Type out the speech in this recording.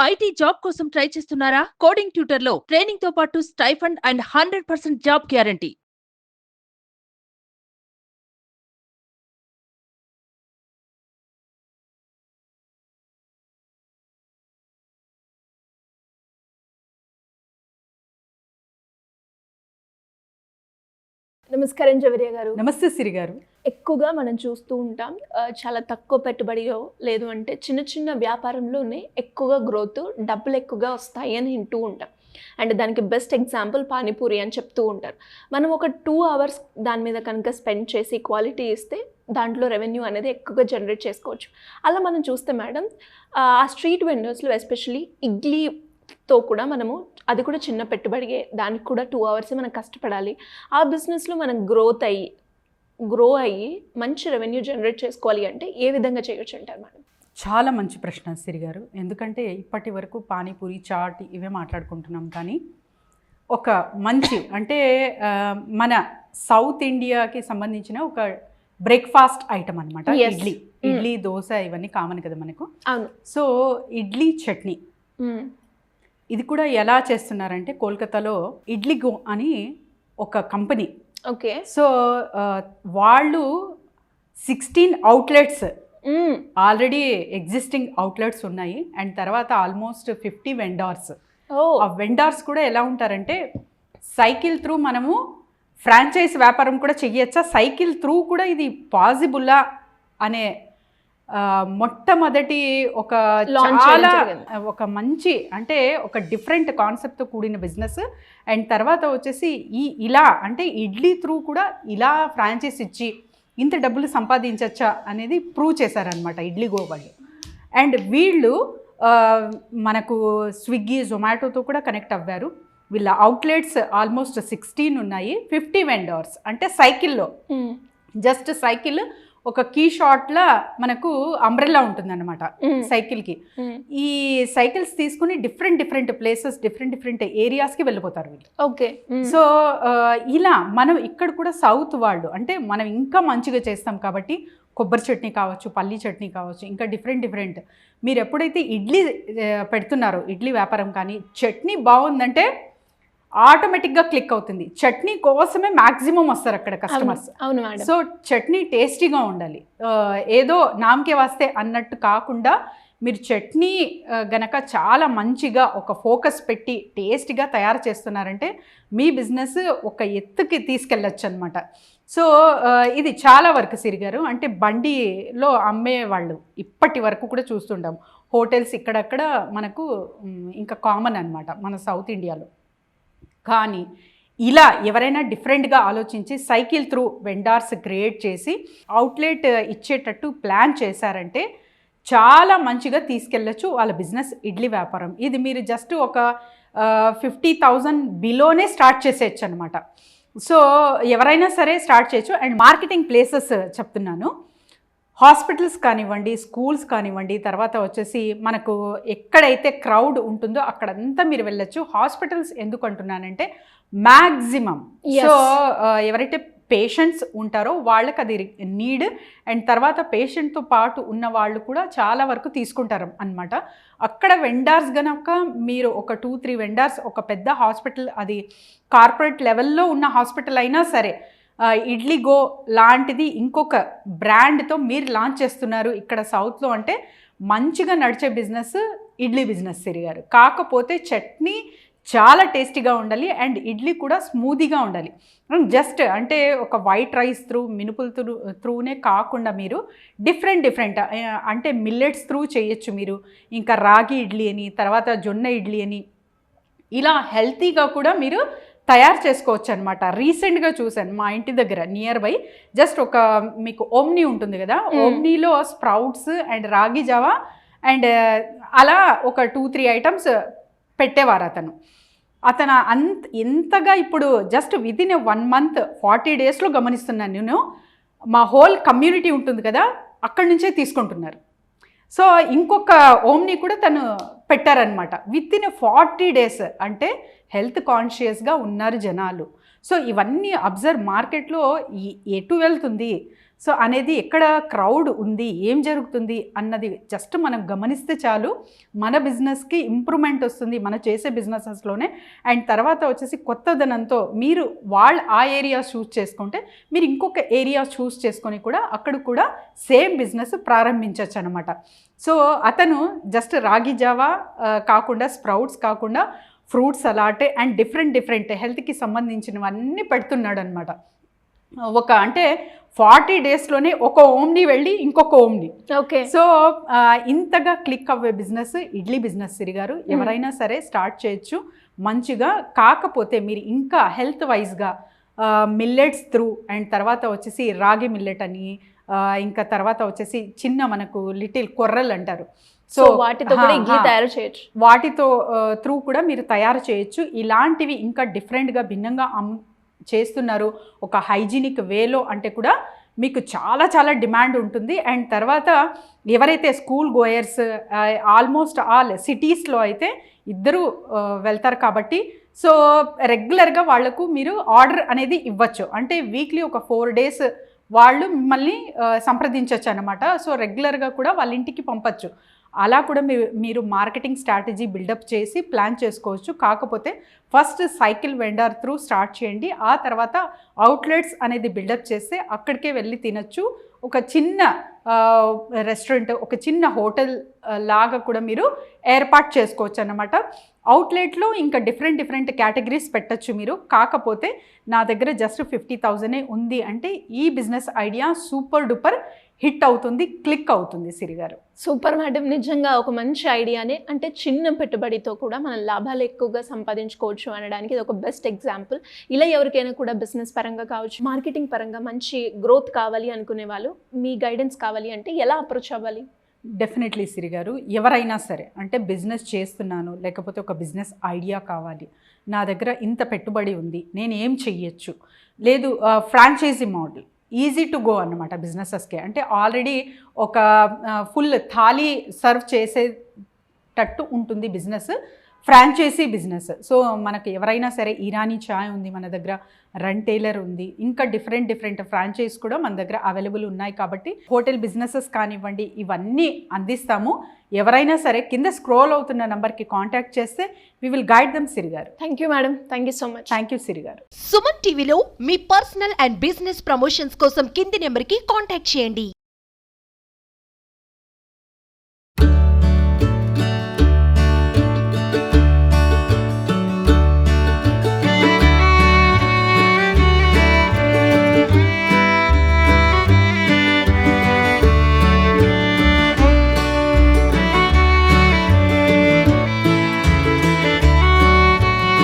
IT job కోసం try చేస్తున్నారా? Coding ట్యూటర్లో training తో పాటు స్టైఫండ్ అండ్ 100% జాబ్ గ్యారంటీ. నమస్కారం జవరియా గారు. నమస్తే సిరి గారు. ఎక్కువగా మనం చూస్తూ ఉంటాం చాలా తక్కువ పెట్టుబడిలో లేదు అంటే చిన్న చిన్న వ్యాపారంలోనే ఎక్కువగా గ్రోత్ డబ్బులు ఎక్కువగా వస్తాయి అని వింటూ ఉంటాం. అండ్ దానికి బెస్ట్ ఎగ్జాంపుల్ పానీపూరి అని చెప్తూ ఉంటారు. మనం ఒక 2 అవర్స్ దాని మీద కనుక స్పెండ్ చేసి క్వాలిటీ ఇస్తే దాంట్లో రెవెన్యూ అనేది ఎక్కువగా జనరేట్ చేసుకోవచ్చు. అలా మనం చూస్తే మేడం ఆ స్ట్రీట్ వెండర్స్లో ఎస్పెషల్లీ ఇడ్లీతో కూడా మనము అది కూడా చిన్న పెట్టుబడిగే, దానికి కూడా 2 అవర్స్ మనం కష్టపడాలి. ఆ బిజినెస్లో మనం గ్రో అయ్యి మంచి రెవెన్యూ జనరేట్ చేసుకోవాలి అంటే ఏ విధంగా చేయొచ్చు అంటారు మేడం? చాలా మంచి ప్రశ్న సిరి గారు. ఎందుకంటే ఇప్పటి వరకు పానీపూరి, చాట్ ఇవే మాట్లాడుకుంటున్నాం. కానీ ఒక మంచి అంటే మన సౌత్ ఇండియాకి సంబంధించిన ఒక బ్రేక్ఫాస్ట్ ఐటమ్ అనమాట ఇడ్లీ, దోశ ఇవన్నీ కామన్ కదా మనకు. అవును. సో ఇడ్లీ చట్నీ ఇది కూడా ఎలా చేస్తున్నారంటే కోల్కతాలో ఇడ్లీ గో అని ఒక కంపెనీ. ఓకే. సో వాళ్ళు 16 అవుట్లెట్స్ ఆల్రెడీ ఎగ్జిస్టింగ్ అవుట్లెట్స్ ఉన్నాయి. అండ్ తర్వాత ఆల్మోస్ట్ 50 వెండార్స్. ఆ వెండార్స్ కూడా ఎలా ఉంటారంటే సైకిల్ త్రూ మనము ఫ్రాంచైజ్ వ్యాపారం కూడా చెయ్యొచ్చా, సైకిల్ త్రూ కూడా ఇది పాసిబుల్లా అనే మొట్టమొదటి ఒక మంచి అంటే ఒక డిఫరెంట్ కాన్సెప్ట్తో కూడిన బిజినెస్. అండ్ తర్వాత వచ్చేసి ఇలా అంటే ఇడ్లీ త్రూ కూడా ఇలా ఫ్రాంచైజ్ ఇచ్చి ఇంత డబ్బులు సంపాదించచ్చా అనేది ప్రూవ్ చేశారనమాట ఇడ్లీ గో వాళ్ళు. అండ్ వీళ్ళు మనకు స్విగ్గీ, జొమాటోతో కూడా కనెక్ట్ అవ్వారు. వీళ్ళ అవుట్లెట్స్ ఆల్మోస్ట్ 16 ఉన్నాయి. 50 వెండర్స్ అంటే సైకిల్లో జస్ట్ సైకిల్ ఒక కీ షాట్లా మనకు అంబ్రెల్లా ఉంటుందన్నమాట సైకిల్కి. ఈ సైకిల్స్ తీసుకుని డిఫరెంట్ ప్లేసెస్, డిఫరెంట్ ఏరియాస్కి వెళ్ళిపోతారు వీళ్ళు. ఓకే. సో ఇలా మనం ఇక్కడ కూడా సౌత్ వాళ్ళు అంటే మనం ఇంకా మంచిగా చేస్తాం కాబట్టి కొబ్బరి చట్నీ కావచ్చు, పల్లీ చట్నీ కావచ్చు, ఇంకా డిఫరెంట్ మీరు ఎప్పుడైతే ఇడ్లీ పెడుతున్నారో ఇడ్లీ వ్యాపారం కానీ చట్నీ బాగుందంటే ఆటోమేటిక్గా క్లిక్ అవుతుంది. చట్నీ కోసమే మ్యాక్సిమం వస్తారు అక్కడ కస్టమర్స్. అవును మేడం. సో చట్నీ టేస్టీగా ఉండాలి, ఏదో నామకే వస్తే అన్నట్టు కాకుండా మీరు చట్నీ గనక చాలా మంచిగా ఒక ఫోకస్ పెట్టి టేస్టీగా తయారు చేస్తున్నారంటే మీ బిజినెస్ ఒక ఎత్తుకి తీసుకెళ్ళచ్చు అనమాట. సో ఇది చాలా వరకు సిరిగారు అంటే బండిలో అమ్మేవాళ్ళు ఇప్పటి వరకు కూడా చూస్తుంటాం. హోటల్స్ ఇక్కడక్కడ మనకు ఇంకా కామన్ అనమాట మన సౌత్ ఇండియాలో. కానీ ఇలా ఎవరైనా డిఫరెంట్గా ఆలోచించి సైకిల్ త్రూ వెండార్స్ క్రియేట్ చేసి అవుట్లెట్ ఇచ్చేటట్టు ప్లాన్ చేశారంటే చాలా మంచిగా తీసుకెళ్ళచ్చు వాళ్ళ బిజినెస్ ఇడ్లీ వ్యాపారం. ఇది మీరు జస్ట్ ఒక 50,000 బిలోనే స్టార్ట్ చేసేయచ్చు అనమాట. సో ఎవరైనా సరే స్టార్ట్ చేయొచ్చు. అండ్ మార్కెటింగ్ ప్లేసెస్ చెప్తున్నాను. హాస్పిటల్స్ కానివ్వండి, స్కూల్స్ కానివ్వండి, తర్వాత వచ్చేసి మనకు ఎక్కడైతే క్రౌడ్ ఉంటుందో అక్కడంతా మీరు వెళ్ళొచ్చు. హాస్పిటల్స్ ఎందుకు అంటున్నానంటే మ్యాక్సిమం సో ఎవరైతే పేషెంట్స్ ఉంటారో వాళ్ళకి అది నీడ్. అండ్ తర్వాత పేషెంట్తో పాటు ఉన్న వాళ్ళు కూడా చాలా వరకు తీసుకుంటారు అనమాట. అక్కడ వెండార్స్ గనక మీరు ఒక 2-3 వెండార్స్ ఒక పెద్ద హాస్పిటల్, అది కార్పొరేట్ లెవెల్లో ఉన్న హాస్పిటల్ అయినా సరే ఇడ్లీ గో లాంటిది ఇంకొక బ్రాండ్తో మీరు లాంచ్ చేస్తున్నారు ఇక్కడ సౌత్లో అంటే మంచిగా నడిచే బిజినెస్ ఇడ్లీ బిజినెస్ తిరిగారు. కాకపోతే చట్నీ చాలా టేస్టీగా ఉండాలి అండ్ ఇడ్లీ కూడా స్మూదీగా ఉండాలి. జస్ట్ అంటే ఒక వైట్ రైస్ త్రూ, మినుపుల త్రూనే కాకుండా మీరు డిఫరెంట్ అంటే మిల్లెట్స్ త్రూ చేయొచ్చు మీరు. ఇంకా రాగి ఇడ్లీ అని, తర్వాత జొన్న ఇడ్లీ అని, ఇలా హెల్తీగా కూడా మీరు తయారు చేసుకోవచ్చు అనమాట. రీసెంట్గా చూశాను మా ఇంటి దగ్గర నియర్ బై జస్ట్ ఒక మీకు ఓమ్నీ ఉంటుంది కదా, ఓమ్నీలో స్ప్రౌట్స్ అండ్ రాగి జావా అండ్ అలా ఒక 2-3 ఐటమ్స్ పెట్టేవారు అతను. ఎంతగా ఇప్పుడు జస్ట్ వితిన్ 1 మంత్ 40 డేస్లో గమనిస్తున్నాను నేను. మా హోల్ కమ్యూనిటీ ఉంటుంది కదా అక్కడి నుంచే తీసుకుంటున్నారు. సో ఇంకొక ఓమ్ని కూడా తను పెట్టారనమాట వితిన్ 40 డేస్. అంటే హెల్త్ కాన్షియస్గా ఉన్నారు జనాలు. సో ఇవన్నీ అబ్జర్వ్ మార్కెట్లో ఎటు వెళ్తుంది. సో అనేది ఎక్కడ క్రౌడ్ ఉంది, ఏం జరుగుతుంది అన్నది జస్ట్ మనం గమనిస్తే చాలు మన బిజినెస్కి ఇంప్రూవ్మెంట్ వస్తుంది మన చేసే బిజినెసెస్లోనే. అండ్ తర్వాత వచ్చేసి కొత్తదనంతో మీరు ఆ ఏరియా చూస్ చేసుకుంటే మీరు ఇంకొక ఏరియా చూస్ చేసుకొని కూడా అక్కడ కూడా సేమ్ బిజినెస్ ప్రారంభించవచ్చు అనమాట. సో అతను జస్ట్ రాగి జావా కాకుండా, స్ప్రౌట్స్ కాకుండా ఫ్రూట్స్ సలాడ్ అండ్ డిఫరెంట్ హెల్త్కి సంబంధించినవన్నీ పెడుతున్నాడు అనమాట. అంటే 40 డేస్లోనే ఒక ఓమ్ని వెళ్ళి ఇంకొక ఓమ్ని. ఓకే. సో ఇంతగా క్లిక్ అవ్వే బిజినెస్ ఇడ్లీ బిజినెస్ సిరి గారు. ఎవరైనా సరే స్టార్ట్ చేయొచ్చు మంచిగా. కాకపోతే మీరు ఇంకా హెల్త్ వైజ్గా మిల్లెట్స్ త్రూ అండ్ తర్వాత వచ్చేసి రాగి మిల్లెట్ అని, ఇంకా తర్వాత వచ్చేసి చిన్న మనకు లిటిల్ కొర్రలు అంటారు. సో వాటితో కూడా ఇడ్లీ తయారు చేయొచ్చు. వాటితో త్రూ కూడా మీరు తయారు చేయొచ్చు. ఇలాంటివి ఇంకా డిఫరెంట్గా భిన్నంగా చేస్తున్నారు ఒక హైజీనిక్ వేలో అంటే కూడా మీకు చాలా డిమాండ్ ఉంటుంది. అండ్ తర్వాత ఎవరైతే స్కూల్ గోయర్స్ ఆల్మోస్ట్ ఆల్ సిటీస్లో అయితే ఇద్దరు వెళ్తారు కాబట్టి సో రెగ్యులర్గా వాళ్లకు మీరు ఆర్డర్ అనేది ఇవ్వచ్చు. అంటే వీక్లీ ఒక 4 డేస్ వాళ్ళు మిమ్మల్ని సంప్రదించవచ్చు అన్నమాట. సో రెగ్యులర్గా కూడా వాళ్ళ ఇంటికి పంపచ్చు. అలా కూడా మీరు మార్కెటింగ్ స్ట్రాటజీ బిల్డప్ చేసి ప్లాన్ చేసుకోవచ్చు. కాకపోతే first cycle vendor through start చేయండి. ఆ తర్వాత అవుట్లెట్స్ అనేది బిల్డప్ చేస్తే అక్కడికే వెళ్ళి తినచ్చు. ఒక చిన్న రెస్టారెంట్, ఒక చిన్న హోటల్ లాగా కూడా మీరు ఏర్పాటు చేసుకోవచ్చు అన్నమాట. అవుట్లెట్లో ఇంకా డిఫరెంట్ కేటగిరీస్ పెట్టచ్చు మీరు. కాకపోతే నా దగ్గర జస్ట్ 50,000 ఉంది అంటే ఈ business idea super duper hit అవుతుంది, క్లిక్ అవుతుంది సిరి గారు. సూపర్ మేడం, నిజంగా ఒక మంచి ఐడియానే. అంటే చిన్న పెట్టుబడితో కూడా మనం లాభాలు ఎక్కువగా సంపాదించుకోవచ్చు అనడానికి ఇది ఒక బెస్ట్ ఎగ్జాంపుల్. ఇలా ఎవరికైనా కూడా బిజినెస్ పరంగా కావచ్చు, మార్కెటింగ్ పరంగా మంచి గ్రోత్ కావాలి అనుకునే వాళ్ళు మీ గైడెన్స్ కావాలి అంటే ఎలా అప్రోచ్ అవ్వాలి? డెఫినెట్లీ సిరి గారు, ఎవరైనా సరే అంటే బిజినెస్ చేస్తున్నాను లేకపోతే ఒక బిజినెస్ ఐడియా కావాలి, నా దగ్గర ఇంత పెట్టుబడి ఉంది, నేను ఏం చెయ్యొచ్చు, లేదు franchisee model easy to go అన్నమాట బిజినెసెస్కి. అంటే ఆల్రెడీ ఒక ఫుల్ థాలీ సర్వ్ చేసేటట్టు ఉంటుంది బిజినెస్, ఫ్రాంచైజీ బిజినెస్. సో మనకు ఎవరైనా సరే ఇరానీ చాయ్ ఉంది మన దగ్గర, రన్ టైలర్ ఉంది, ఇంకా డిఫరెంట్ ఫ్రాంచైజ్ కూడా మన దగ్గర అవైలబుల్ ఉన్నాయి. కాబట్టి హోటల్ బిజినెసెస్ కానివ్వండి ఇవన్నీ అందిస్తాము. ఎవరైనా సరే కింద స్క్రోల్ అవుతున్న నంబర్కి కాంటాక్ట్ చేస్తే we will guide them Siri గారు. Thank you madam, thank you so much. Thank you Siri గారు. సుమన్ టీవీలో మీ పర్సనల్ అండ్ బిజినెస్ ప్రమోషన్స్ కోసం కింది నెంబర్కి కాంటాక్ట్ చేయండి.